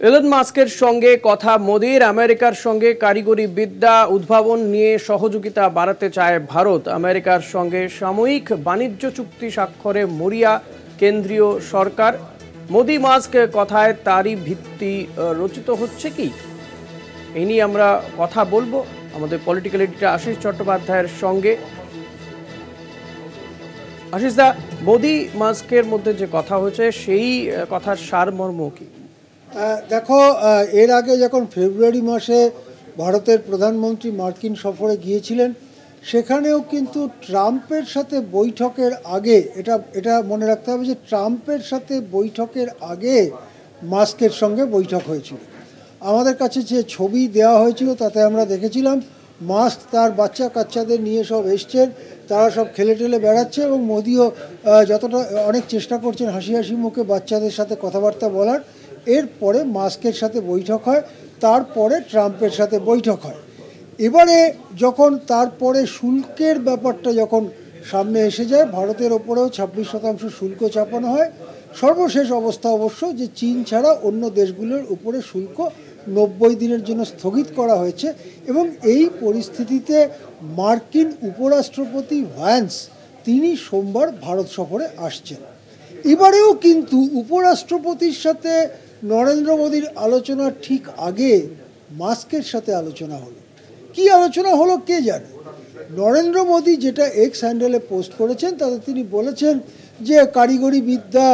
Elon মাস্কের সঙ্গে কথা মোদির। আমেরিকার সঙ্গে কারিগরি বিদ্যা উদ্ভাবন নিয়ে সহযোগিতা বাড়াতে চায় ভারত। আমেরিকার সঙ্গে সাময়িক বাণিজ্য চুক্তি স্বাক্ষরে মরিয়া কেন্দ্রীয় সরকার। মোদি মাস্ক কথায় তারই ভিত্তি রচিত হচ্ছে কি, এই নিয়ে আমরা কথা বলবো আমাদের পলিটিক্যাল এডিটর আশিস চট্টোপাধ্যায়ের সঙ্গে। আশিস দা, মোদি মাস্কের মধ্যে যে কথা হয়েছে সেই কথার সারমর্ম কি? দেখো, এর আগে যখন ফেব্রুয়ারি মাসে ভারতের প্রধানমন্ত্রী মার্কিন সফরে গিয়েছিলেন, সেখানেও কিন্তু ট্রাম্পের সাথে বৈঠকের আগে, এটা মনে রাখতে হবে যে ট্রাম্পের সাথে বৈঠকের আগে মাস্কের সঙ্গে বৈঠক হয়েছিল। আমাদের কাছে যে ছবি দেওয়া হয়েছিল তাতে আমরা দেখেছিলাম মাস্ক তার বাচ্চা কাচ্চাদের নিয়ে সব এসছেন, তারা সব খেলে টেলে বেড়াচ্ছে এবং মোদিও যতটা অনেক চেষ্টা করছেন হাসি হাসি মুখে বাচ্চাদের সাথে কথাবার্তা বলার। এরপরে মাস্কের সাথে বৈঠক হয়, তারপরে ট্রাম্পের সাথে বৈঠক হয়। এবারে যখন তারপরে শুল্কের ব্যাপারটা যখন সামনে এসে যায়, ভারতের ওপরেও 26% শুল্ক চাপানো হয়। সর্বশেষ অবস্থা অবশ্য যে চীন ছাড়া অন্য দেশগুলোর উপরে শুল্ক 90 দিনের জন্য স্থগিত করা হয়েছে। এবং এই পরিস্থিতিতে মার্কিন উপরাষ্ট্রপতি ভ্যান্স তিনি সোমবার ভারত সফরে আসছেন। এবারেও কিন্তু উপরাষ্ট্রপতির সাথে নরেন্দ্র মোদীর আলোচনার ঠিক আগে মাস্কের সাথে আলোচনা হলো। কি আলোচনা হলো কে জানে। নরেন্দ্র মোদী যেটা এক্স হ্যান্ডেলে পোস্ট করেছেন তাতে তিনি বলেছেন যে কারিগরি বিদ্যা,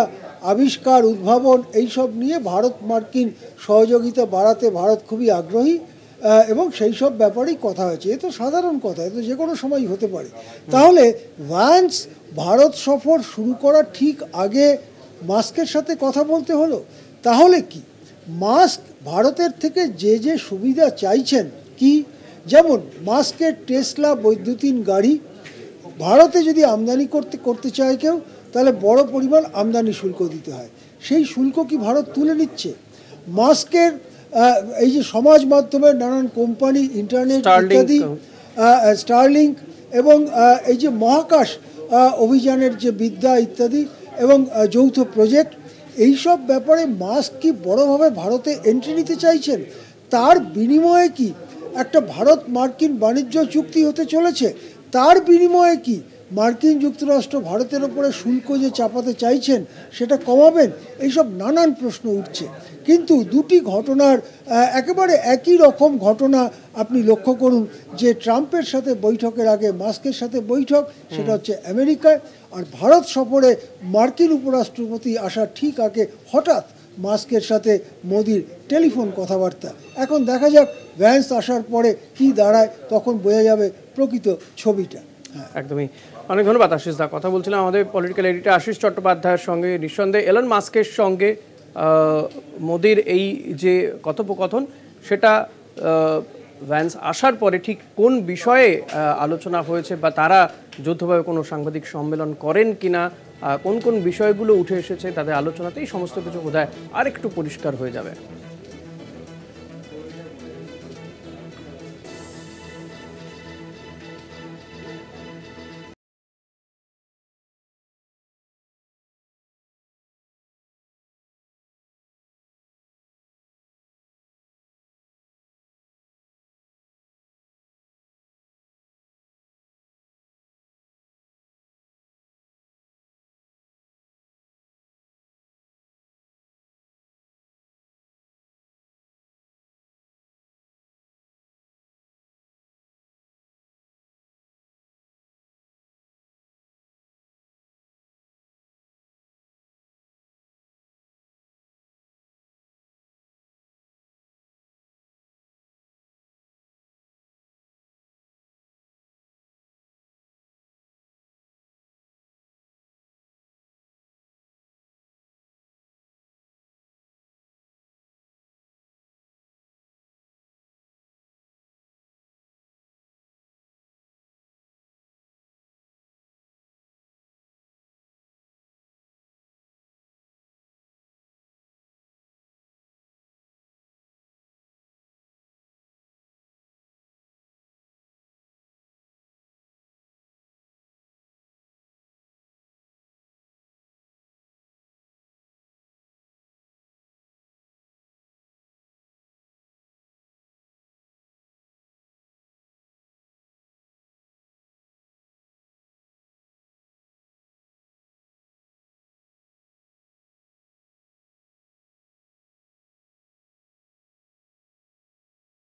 আবিষ্কার, উদ্ভাবন এইসব নিয়ে ভারত মার্কিন সহযোগিতা বাড়াতে ভারত খুবই আগ্রহী এবং সেই সব ব্যাপারেই কথা হয়েছে। এ তো সাধারণ কথা, এ তো যে কোনো সময় হতে পারে। তাহলে ভ্যান্স ভারত সফর শুরু করার ঠিক আগে মাস্কের সাথে কথা বলতে হলো। তাহলে কি মাস্ক ভারতের থেকে যে যে সুবিধা চাইছেন, কি যেমন মাস্কের টেসলা বৈদ্যুতিন গাড়ি ভারতে যদি আমদানি করতে চায় কেউ, তাহলে বড় পরিমাণ আমদানি শুল্ক দিতে হয়। সেই শুল্ক কি ভারত তুলে নিচ্ছে? মাস্কের এই যে সমাজ মাধ্যমের নানান কোম্পানি, ইন্টারনেট ইত্যাদি, স্টারলিংক এবং এই যে মহাকাশ অভিযানের যে বিদ্যা ইত্যাদি এবং যৌথ প্রজেক্ট, এইসব ব্যাপারে মাস্ক কি বড়োভাবে ভারতে এন্ট্রি নিতে চাইছেন? তার বিনিময়ে কি একটা ভারত মার্কিন বাণিজ্য চুক্তি হতে চলেছে? তার বিনিময়ে কি মার্কিন যুক্তরাষ্ট্র ভারতের ওপরে শুল্ক যে চাপাতে চাইছেন সেটা কমাবেন? এইসব নানান প্রশ্ন উঠছে। কিন্তু দুটি ঘটনার একেবারে একই রকম ঘটনা আপনি লক্ষ্য করুন যে ট্রাম্পের সাথে বৈঠকের আগে মাস্কের সাথে বৈঠক, সেটা হচ্ছে আমেরিকায়। আর ভারত সফরে মার্কিন উপরাষ্ট্রপতি আসার ঠিক আগে হঠাৎ মাস্কের সাথে মোদির টেলিফোন কথাবার্তা। এখন দেখা যাক ভ্যান্স আসার পরে কি দাঁড়ায়, তখন বোঝা যাবে প্রকৃত ছবিটা। একদমই, অনেক ধন্যবাদ আশিস দা। কথা বলছিলাম আমাদের পলিটিক্যাল এডিটর আশিস চট্টোপাধ্যায়ের সঙ্গে। নিঃসন্দেহে এলন মাস্কের সঙ্গে মোদির এই যে কথোপকথন, সেটা ভ্যান্স আসার পরে ঠিক কোন বিষয়ে আলোচনা হয়েছে বা তারা যৌথভাবে কোনো সাংবাদিক সম্মেলন করেন কিনা, কোন কোন বিষয়গুলো উঠে এসেছে তাদের আলোচনাতেই সমস্ত কিছু বোধহয় আরেকটু পরিষ্কার হয়ে যাবে।